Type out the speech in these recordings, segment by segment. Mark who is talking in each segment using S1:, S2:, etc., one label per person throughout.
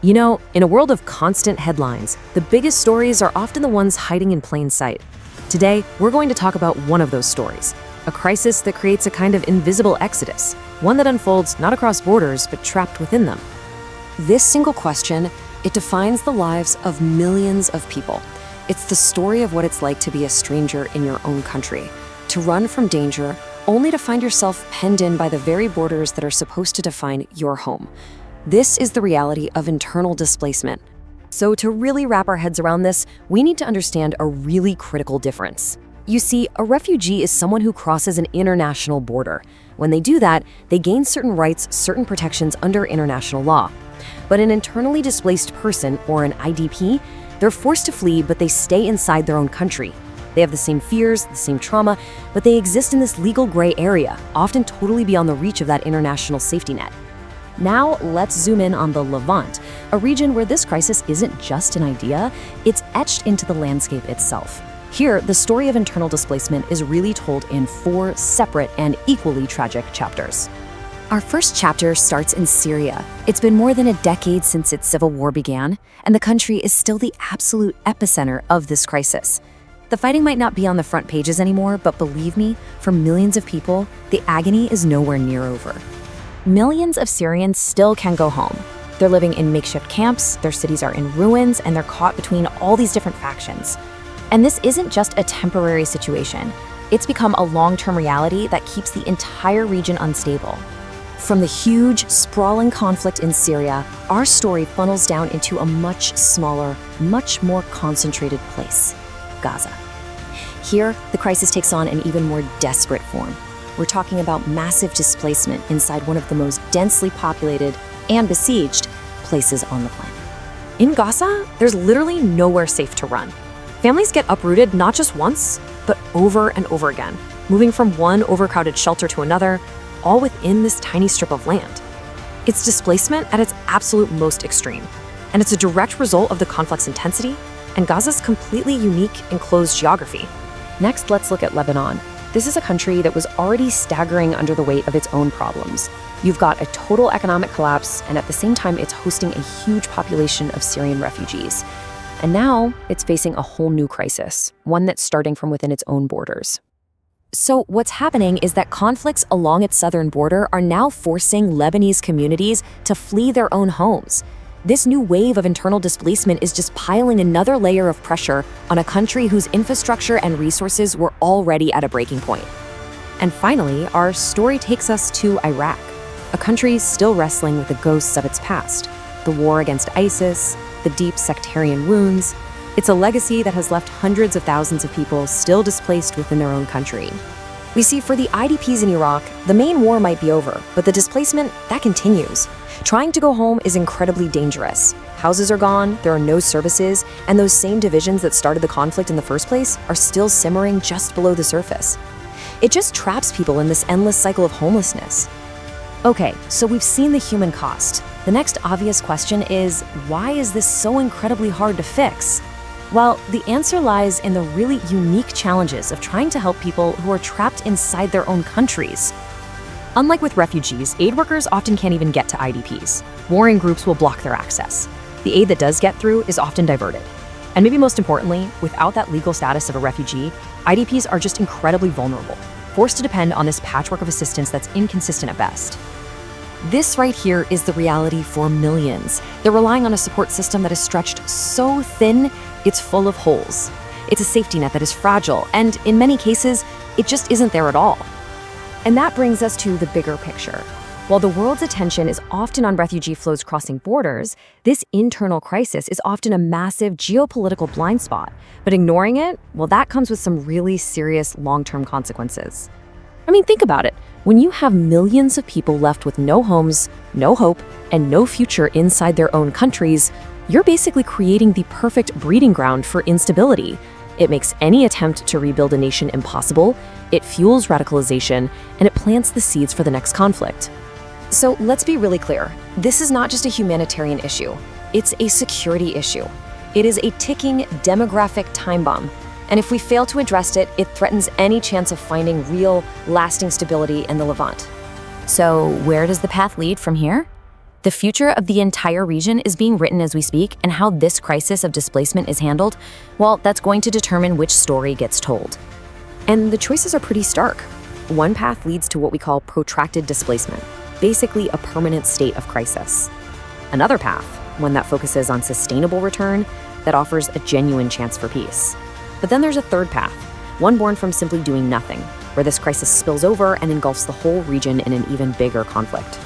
S1: You know, in a world of constant headlines, the biggest stories are often the ones hiding in plain sight. Today, we're going to talk about one of those stories, a crisis that creates a kind of invisible exodus, one that unfolds not across borders, but trapped within them. This single question, it defines the lives of millions of people. It's the story of what it's like to be a stranger in your own country, to run from danger, only to find yourself penned in by the very borders that are supposed to define your home. This is the reality of internal displacement. So to really wrap our heads around this, we need to understand a really critical difference. You see, a refugee is someone who crosses an international border. When they do that, they gain certain rights, certain protections under international law. But an internally displaced person, or an IDP, they're forced to flee, but they stay inside their own country. They have the same fears, the same trauma, but they exist in this legal gray area, often totally beyond the reach of that international safety net. Now, let's zoom in on the Levant, a region where this crisis isn't just an idea, it's etched into the landscape itself. Here, the story of internal displacement is really told in 4 separate and equally tragic chapters. Our first chapter starts in Syria. It's been more than a decade since its civil war began, and the country is still the absolute epicenter of this crisis. The fighting might not be on the front pages anymore, but believe me, for millions of people, the agony is nowhere near over. Millions of Syrians still can go home. They're living in makeshift camps, their cities are in ruins, and they're caught between all these different factions. And this isn't just a temporary situation. It's become a long-term reality that keeps the entire region unstable. From the huge, sprawling conflict in Syria, our story funnels down into a much smaller, much more concentrated place, Gaza. Here, the crisis takes on an even more desperate form. We're talking about massive displacement inside one of the most densely populated and besieged places on the planet. In Gaza, there's literally nowhere safe to run. Families get uprooted not just once, but over and over again, moving from one overcrowded shelter to another, all within this tiny strip of land. It's displacement at its absolute most extreme, and it's a direct result of the conflict's intensity and Gaza's completely unique enclosed geography. Next, let's look at Lebanon. This is a country that was already staggering under the weight of its own problems. You've got a total economic collapse, and at the same time, it's hosting a huge population of Syrian refugees. And now, it's facing a whole new crisis, one that's starting from within its own borders. So what's happening is that conflicts along its southern border are now forcing Lebanese communities to flee their own homes. This new wave of internal displacement is just piling another layer of pressure on a country whose infrastructure and resources were already at a breaking point. And finally, our story takes us to Iraq, a country still wrestling with the ghosts of its past, the war against ISIS, the deep sectarian wounds. It's a legacy that has left hundreds of thousands of people still displaced within their own country. We see for the IDPs in Iraq, the main war might be over, but the displacement, that continues. Trying to go home is incredibly dangerous. Houses are gone, there are no services, and those same divisions that started the conflict in the first place are still simmering just below the surface. It just traps people in this endless cycle of homelessness. Okay, so we've seen the human cost. The next obvious question is, why is this so incredibly hard to fix? Well, the answer lies in the really unique challenges of trying to help people who are trapped inside their own countries. Unlike with refugees, aid workers often can't even get to IDPs. Warring groups will block their access. The aid that does get through is often diverted. And maybe most importantly, without that legal status of a refugee, IDPs are just incredibly vulnerable, forced to depend on this patchwork of assistance that's inconsistent at best. This right here is the reality for millions. They're relying on a support system that is stretched so thin, it's full of holes. It's a safety net that is fragile, and in many cases, it just isn't there at all. And that brings us to the bigger picture. While the world's attention is often on refugee flows crossing borders, this internal crisis is often a massive geopolitical blind spot. But ignoring it, well, that comes with some really serious long-term consequences. I mean, think about it. When you have millions of people left with no homes, no hope, and no future inside their own countries, you're basically creating the perfect breeding ground for instability. It makes any attempt to rebuild a nation impossible, it fuels radicalization, and it plants the seeds for the next conflict. So let's be really clear. This is not just a humanitarian issue. It's a security issue. It is a ticking demographic time bomb. And if we fail to address it, it threatens any chance of finding real, lasting stability in the Levant. So where does the path lead from here? The future of the entire region is being written as we speak, and how this crisis of displacement is handled, well, that's going to determine which story gets told. And the choices are pretty stark. One path leads to what we call protracted displacement, basically a permanent state of crisis. Another path, one that focuses on sustainable return, that offers a genuine chance for peace. But then there's a third path, one born from simply doing nothing, where this crisis spills over and engulfs the whole region in an even bigger conflict.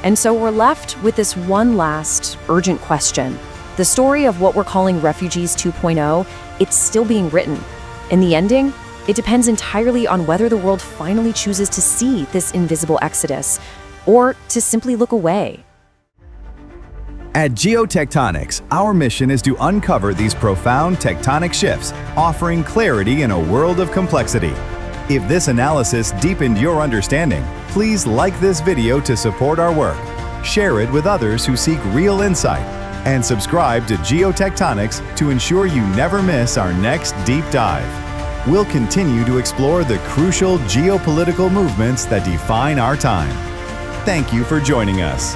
S1: And so we're left with this one last urgent question. The story of what we're calling Refugees 2.0, it's still being written. In the ending, it depends entirely on whether the world finally chooses to see this invisible exodus or to simply look away.
S2: At Geotectonics, our mission is to uncover these profound tectonic shifts, offering clarity in a world of complexity. If this analysis deepened your understanding, please like this video to support our work, share it with others who seek real insight, and subscribe to Geotectonics to ensure you never miss our next deep dive. We'll continue to explore the crucial geopolitical movements that define our time. Thank you for joining us.